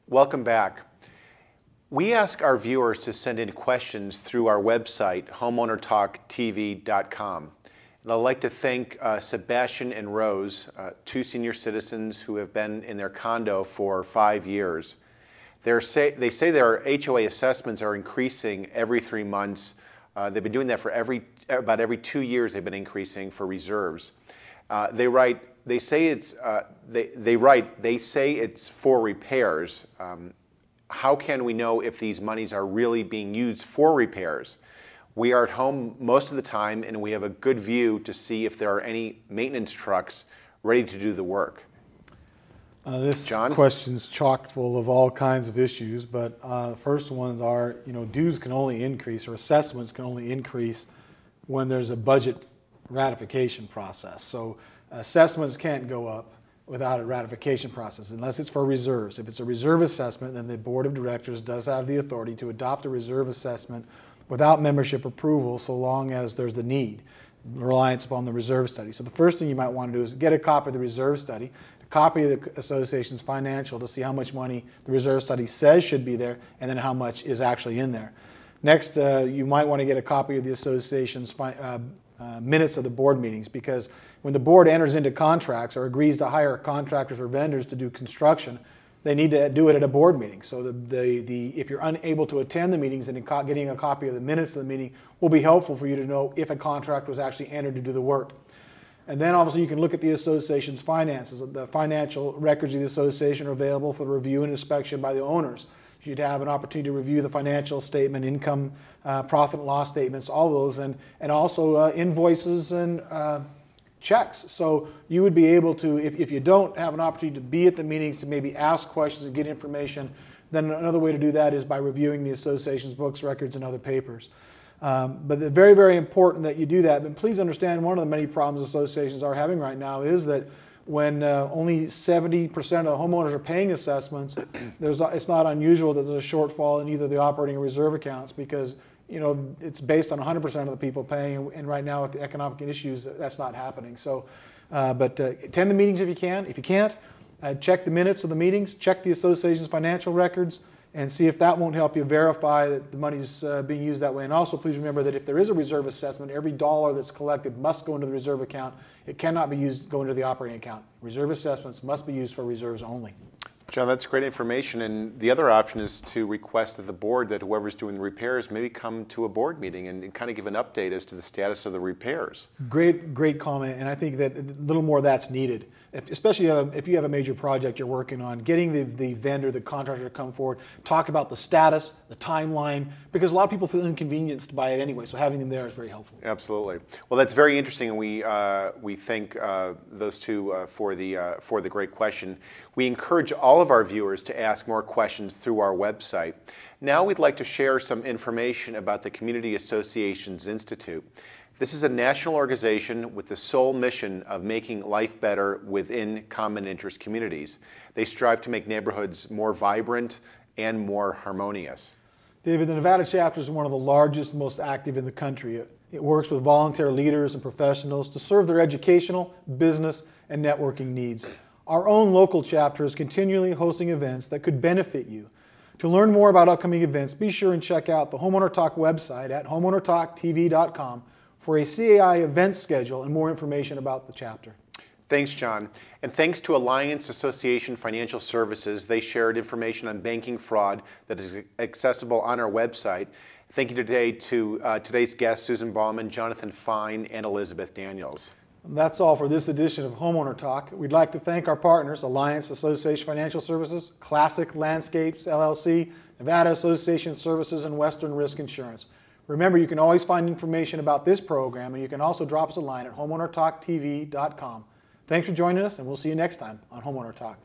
Welcome back. We ask our viewers to send in questions through our website, homeownertalktv.com. And I'd like to thank Sebastian and Rose, two senior citizens who have been in their condo for 5 years. They say their HOA assessments are increasing every 3 months. They've been doing that for about every 2 years. They've been increasing for reserves. They say it's for repairs. How can we know if these monies are really being used for repairs? We are at home most of the time, and we have a good view to see if there are any maintenance trucks ready to do the work. This John? question's chock full of all kinds of issues, but the first ones are, dues can only increase, or assessments can only increase when there's a budget ratification process. So assessments can't go up without a ratification process unless it's for reserves. If it's a reserve assessment, then the board of directors does have the authority to adopt a reserve assessment without membership approval, so long as there's the need, reliance upon the reserve study. So the first thing you might want to do is get a copy of the reserve study, a copy of the association's financial to see how much money the reserve study says should be there, and then how much is actually in there. Next, you might want to get a copy of the association's minutes of the board meetings, because when the board enters into contracts or agrees to hire contractors or vendors to do construction, they need to do it at a board meeting. So if you're unable to attend the meetings, then getting a copy of the minutes of the meeting will be helpful for you to know if a contract was actually entered to do the work. And then obviously you can look at the association's finances. The financial records of the association are available for review and inspection by the owners. You'd have an opportunity to review the financial statement, income, profit and loss statements, all those, and also invoices and checks. So you would be able to, if you don't have an opportunity to be at the meetings, to maybe ask questions and get information, then another way to do that is by reviewing the association's books, records, and other papers. But it's very, very important that you do that. But please understand, one of the many problems associations are having right now is that when only 70% of the homeowners are paying assessments, it's not unusual that there's a shortfall in either the operating or reserve accounts, because it's based on 100% of the people paying, and right now with the economic issues, that's not happening. So, but attend the meetings if you can. If you can't, check the minutes of the meetings, check the association's financial records, and see if that won't help you verify that the money's being used that way. And also please remember that if there is a reserve assessment, every dollar that's collected must go into the reserve account. It cannot be go into the operating account. Reserve assessments must be used for reserves only. John, that's great information. And the other option is to request of the board that whoever's doing the repairs maybe come to a board meeting and kind of give an update as to the status of the repairs. Great comment, and I think that a little more of that's needed. Especially if you have a major project you're working on, getting the vendor, the contractor to come forward, talk about the status, the timeline, because a lot of people feel inconvenienced by it anyway, so having them there is very helpful. Absolutely. Well, that's very interesting, and we thank those two for the great question. We encourage all of our viewers to ask more questions through our website. Now we'd like to share some information about the Community Associations Institute. This is a national organization with the sole mission of making life better within common interest communities. They strive to make neighborhoods more vibrant and more harmonious. David, the Nevada chapter is one of the largest and most active in the country. It works with volunteer leaders and professionals to serve their educational, business, and networking needs. Our own local chapter is continually hosting events that could benefit you. To learn more about upcoming events, be sure and check out the Homeowner Talk website at homeownertalktv.com for a CAI event schedule and more information about the chapter. Thanks, John. And thanks to Alliance Association Financial Services. They shared information on banking fraud that is accessible on our website. Thank you today to today's guests, Susan Ballman, Jonathan Fine, and Elizabeth Daniels. And that's all for this edition of Homeowner Talk. We'd like to thank our partners, Alliance Association Financial Services, Classic Landscapes, LLC, Nevada Association Services, and Western Risk Insurance. Remember, you can always find information about this program, and you can also drop us a line at homeownertalktv.com. Thanks for joining us, and we'll see you next time on Homeowner Talk.